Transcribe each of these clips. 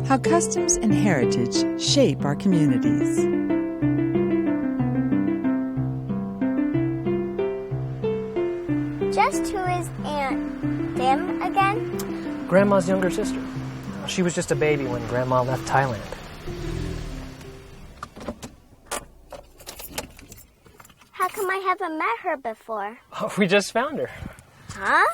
How customs and heritage shape our communities. Just who is Aunt Dim again? Grandma's younger sister. She was just a baby when Grandma left Thailand. How come I haven't met her before? Oh, we just found her. Huh?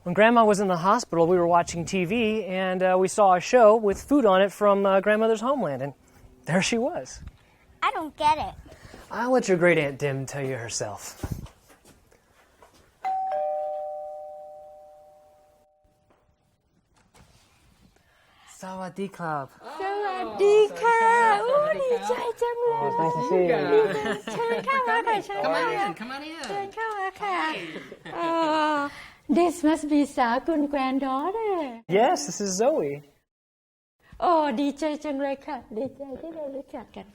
When Grandma was in the hospital, we were watching TV, and we saw a show with food on it from Grandmother's homeland, and there she was. I don't get it. I'll let your great Aunt Dim tell you herself. Sawadee Club. สวัสดีค่ะโอ้ดีใจจังเลย It's nice to see you. เชิญเข้ามาค่ะเชิญเข้ามา Come on in. เชิญเข้ามาค่ะ This must be สาวคุณ granddaughter Yes, this is Zoe. โอ้ดีใจจังเลยค่ะดีใจที่ได้รู้จักกัน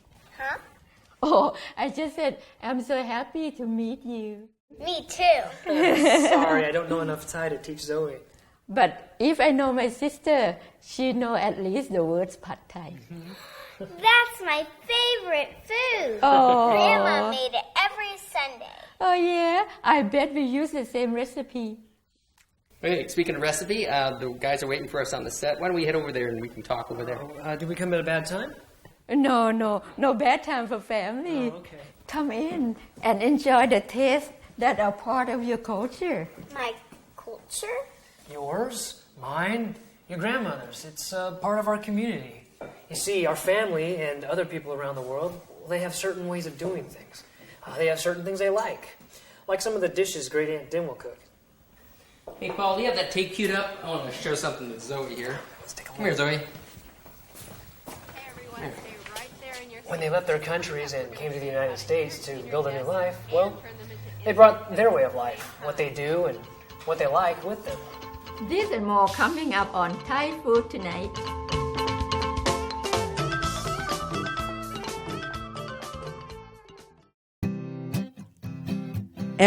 Huh? Oh I just said I'm so happy to meet you Me too. Sorry, I don't know enough Thai to teach Zoe. But if I know my sister she know at least the words pad thai That's my favorite food. Oh. Grandma made it every Sunday. Oh yeah I bet we use the same recipe Hey, speaking of recipe, the guys are waiting for us on the set. Why don't we head over there and we can talk over there? Did we come at a bad time? No bad time for family Oh, okay. Come in and enjoy the taste that are part of your culture. My culture? Yours? Mine? Your grandmother's. It's part of our community. You see, our family and other people around the world, they have certain ways of doing things. They have certain things they like some of the dishes Great Aunt Dim will cook. Hey, Paul, do you have that tape queued up? I want to show something to Zoe here. Let's take a Come here, look. Zoe. Hey everyone, stay right there in your When they left their countries and came to the United States to build a new life, well, they brought their way of life, what they do and what they like with them. This and more coming up on Thai food tonight.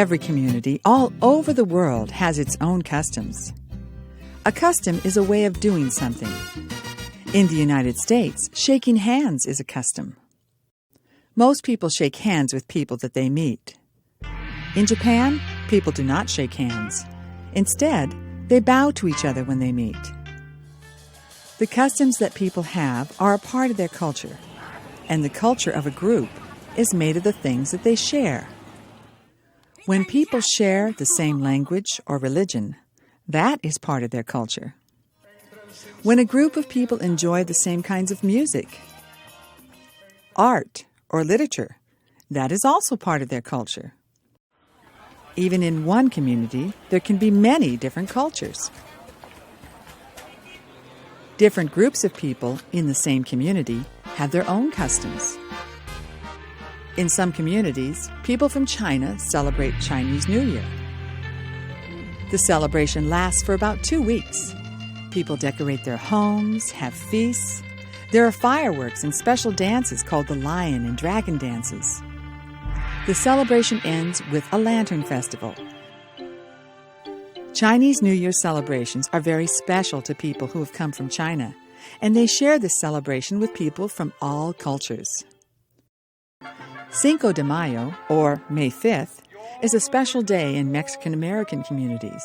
Every community all over the world has its own customs. A custom is a way of doing something. In the United States, shaking hands is a custom. Most people shake hands with people that they meet. In Japan, people do not shake hands. Instead, they bow to each other when they meet. The customs that people have are a part of their culture, and the culture of a group is made of the things that they share. When people share the same language or religion, that is part of their culture. When a group of people enjoy the same kinds of music, art, or literature, that is also part of their culture. Even in one community, there can be many different cultures. Different groups of people in the same community have their own customs. In some communities, people from China celebrate Chinese New Year. The celebration lasts for about 2 weeks. People decorate their homes, have feasts. There are fireworks and special dances called the lion and dragon dances. The celebration ends with a lantern festival. Chinese New Year celebrations are very special to people who have come from China, and they share this celebration with people from all cultures. Cinco de Mayo, or May 5th, is a special day in Mexican-American communities.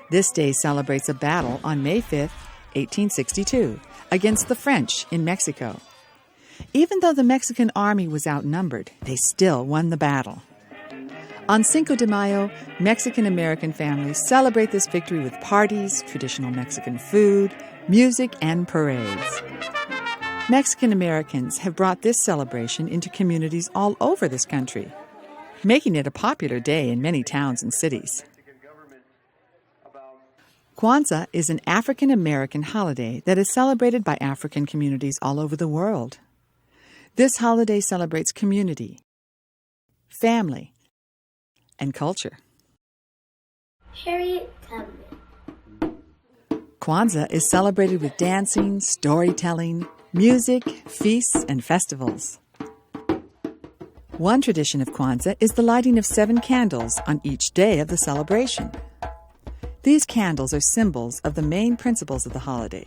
This day celebrates a battle on May 5th, 1862, against the French in Mexico. Even though the Mexican army was outnumbered, they still won the battle. On Cinco de Mayo, Mexican-American families celebrate this victory with parties, traditional Mexican food, music, and parades. Mexican-Americans have brought this celebration into communities all over this country, making it a popular day in many towns and cities. Kwanzaa is an African-American holiday that is celebrated by African communities all over the world. This holiday celebrates community, family, and culture. Harriet Tubman. Kwanzaa is celebrated with dancing, storytelling, music, feasts, and festivals. One tradition of Kwanzaa is the lighting of 7 candles on each day of the celebration. These candles are symbols of the main principles of the holiday.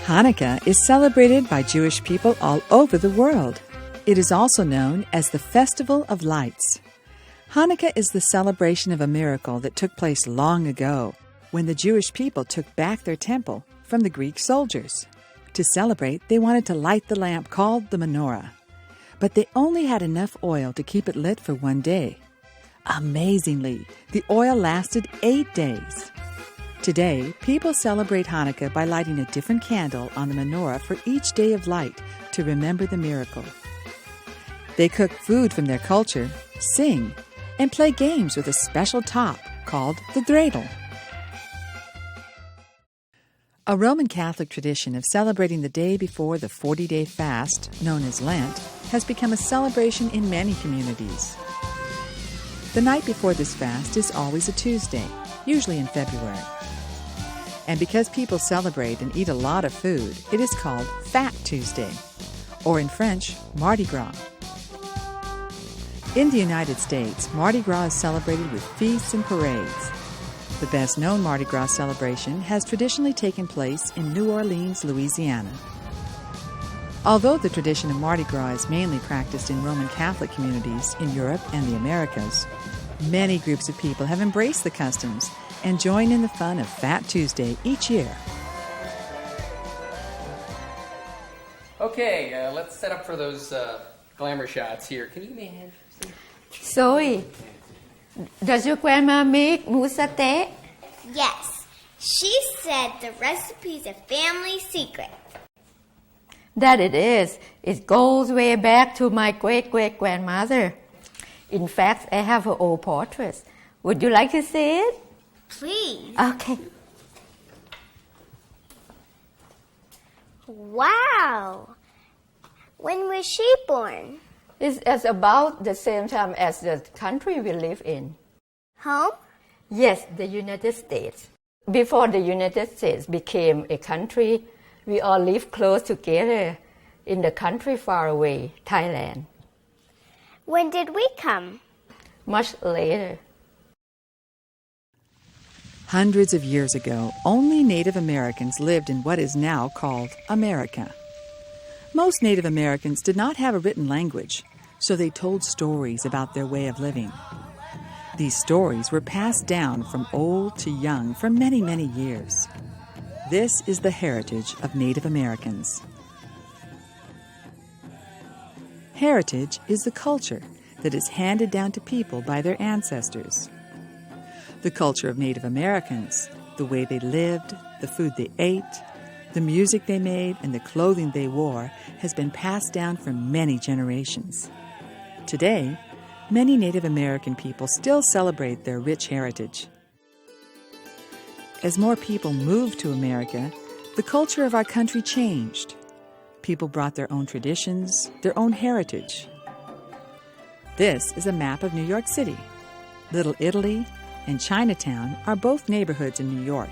Hanukkah is celebrated by Jewish people all over the world. It is also known as the Festival of Lights. Hanukkah is the celebration of a miracle that took place long ago, when the Jewish people took back their temple from the Greek soldiers. To celebrate, they wanted to light the lamp called the menorah, but they only had enough oil to keep it lit for one day. Amazingly, the oil lasted 8 days. Today, people celebrate Hanukkah by lighting a different candle on the menorah for each day of light to remember the miracle. They cook food from their culture, sing, and play games with a special top called the dreidel. A Roman Catholic tradition of celebrating the day before the 40-day fast, known as Lent, has become a celebration in many communities. The night before this fast is always a Tuesday, usually in February. And because people celebrate and eat a lot of food, it is called Fat Tuesday, or in French, Mardi Gras. In the United States, Mardi Gras is celebrated with feasts and parades. The best-known Mardi Gras celebration has traditionally taken place in New Orleans, Louisiana. Although the tradition of Mardi Gras is mainly practiced in Roman Catholic communities in Europe and the Americas, many groups of people have embraced the customs and join in the fun of Fat Tuesday each year. Okay, let's set up for those glamour shots here. Can you give me a hand? Zoe, does your grandma make moussate? Yes. She said the recipe's a family secret. That it is. It goes way back to my great-great-grandmother. In fact, I have her old portrait. Would you like to see it? Please. Okay. Wow. When was she born? It's about the same time as the country we live in. Home? Yes, the United States. Before the United States became a country, we all lived close together in the country far away, Thailand. When did we come? Much later. Hundreds of years ago, only Native Americans lived in what is now called America. Most Native Americans did not have a written language, so they told stories about their way of living. These stories were passed down from old to young for many, many years. This is the heritage of Native Americans. Heritage is the culture that is handed down to people by their ancestors. The culture of Native Americans, the way they lived, the food they ate, the music they made, and the clothing they wore has been passed down for many generations. Today, many Native American people still celebrate their rich heritage. As more people moved to America, the culture of our country changed. People brought their own traditions, their own heritage. This is a map of New York City. Little Italy and Chinatown are both neighborhoods in New York.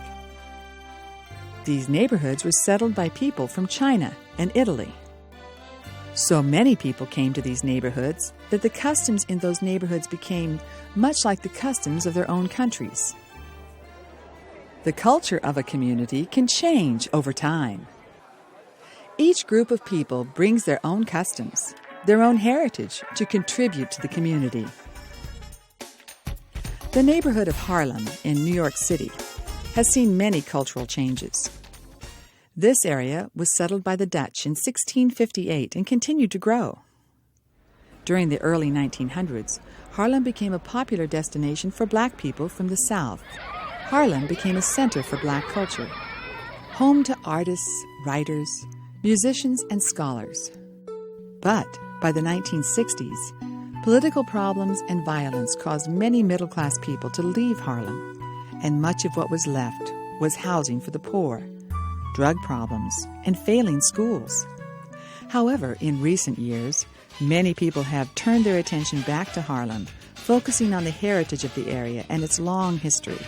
These neighborhoods were settled by people from China and Italy. So many people came to these neighborhoods that the customs in those neighborhoods became much like the customs of their own countries. The culture of a community can change over time. Each group of people brings their own customs, their own heritage to contribute to the community. The neighborhood of Harlem in New York City has seen many cultural changes. This area was settled by the Dutch in 1658 and continued to grow. During the early 1900s, Harlem became a popular destination for black people from the South. Harlem became a center for black culture, home to artists, writers, musicians, and scholars. But by the 1960s, political problems and violence caused many middle-class people to leave Harlem, and much of what was left was housing for the poor, drug problems, and failing schools. However, in recent years, many people have turned their attention back to Harlem, focusing on the heritage of the area and its long history.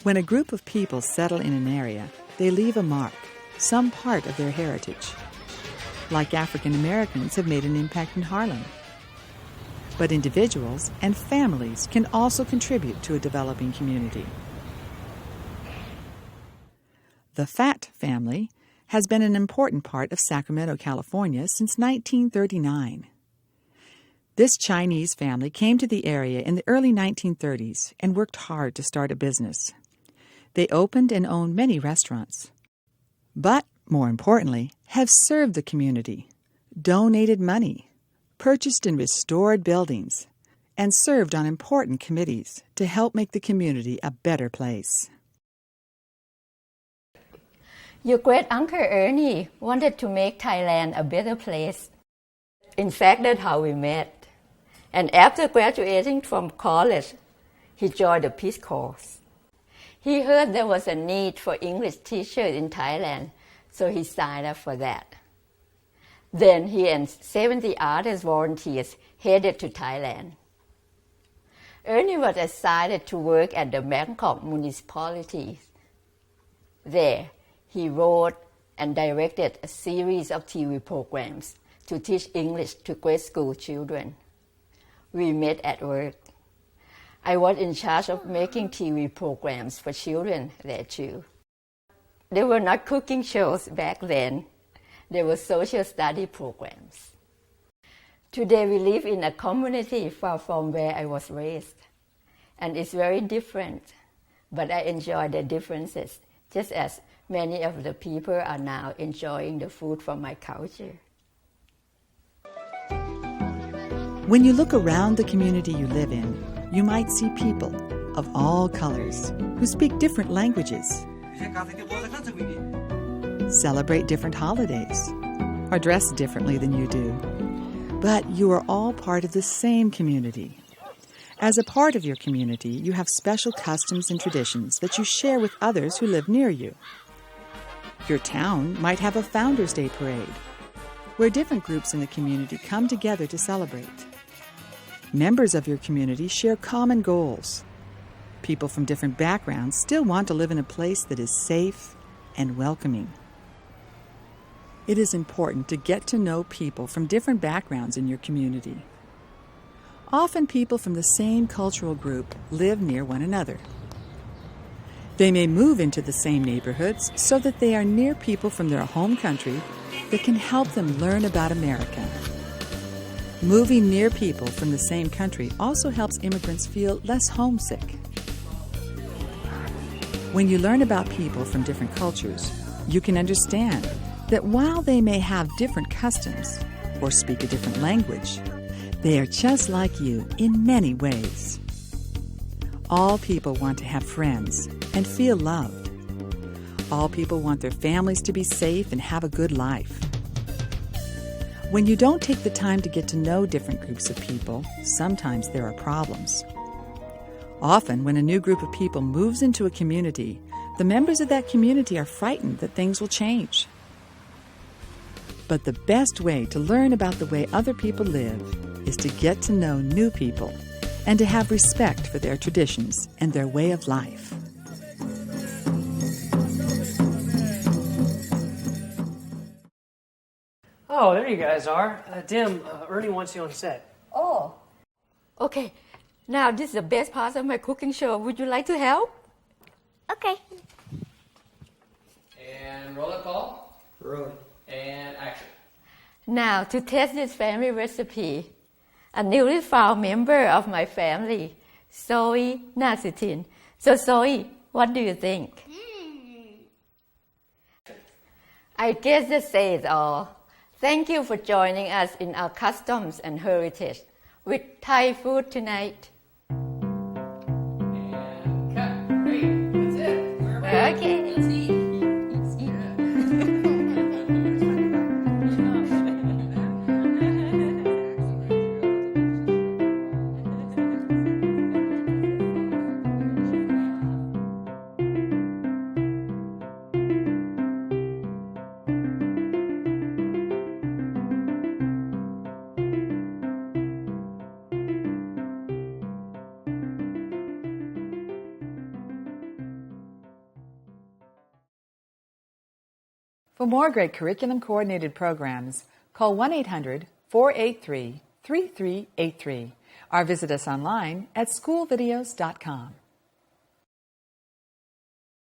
When a group of people settle in an area, they leave a mark, some part of their heritage. Like African Americans have made an impact in Harlem. But individuals and families can also contribute to a developing community. The Fat family has been an important part of Sacramento, California since 1939. This Chinese family came to the area in the early 1930s and worked hard to start a business. They opened and owned many restaurants, but more importantly, have served the community, donated money, purchased and restored buildings, and served on important committees to help make the community a better place. Your great-uncle Ernie wanted to make Thailand a better place. In fact, that's how we met. And after graduating from college, he joined the Peace Corps. He heard there was a need for English teachers in Thailand, so he signed up for that. Then he and 70 other volunteers headed to Thailand. Ernie was assigned to work at the Bangkok municipality. There, he wrote and directed a series of TV programs to teach English to grade school children. We met at work. I was in charge of making TV programs for children there too. They were not cooking shows back then. They were social study programs. Today we live in a community far from where I was raised. And it's very different, but I enjoy the differences, just as many of the people are now enjoying the food from my culture. When you look around the community you live in, you might see people of all colors who speak different languages, celebrate different holidays, or dress differently than you do. But you are all part of the same community. As a part of your community, you have special customs and traditions that you share with others who live near you. Your town might have a Founders' Day parade, where different groups in the community come together to celebrate. Members of your community share common goals. People from different backgrounds still want to live in a place that is safe and welcoming. It is important to get to know people from different backgrounds in your community. Often people from the same cultural group live near one another. They may move into the same neighborhoods so that they are near people from their home country that can help them learn about America. Moving near people from the same country also helps immigrants feel less homesick. When you learn about people from different cultures, you can understand that while they may have different customs or speak a different language, they are just like you in many ways. All people want to have friends and feel loved. All people want their families to be safe and have a good life. When you don't take the time to get to know different groups of people, sometimes there are problems. Often, when a new group of people moves into a community, the members of that community are frightened that things will change. But the best way to learn about the way other people live is to get to know new people and to have respect for their traditions and their way of life. Oh, there you guys are. Dim, Ernie wants you on set. Oh, okay. Now this is the best part of my cooking show. Would you like to help? Okay. And roll it, Paul. Roll it. And action. Now, to test this family recipe, a newly found member of my family, Zoe Nasutin. So Zoe, what do you think? I guess that says all. Thank you for joining us in our customs and heritage with Thai food tonight. And cut. Great. That's it. We're back. Okay. Let's eat. For more great curriculum-coordinated programs, call 1-800-483-3383 or visit us online at schoolvideos.com.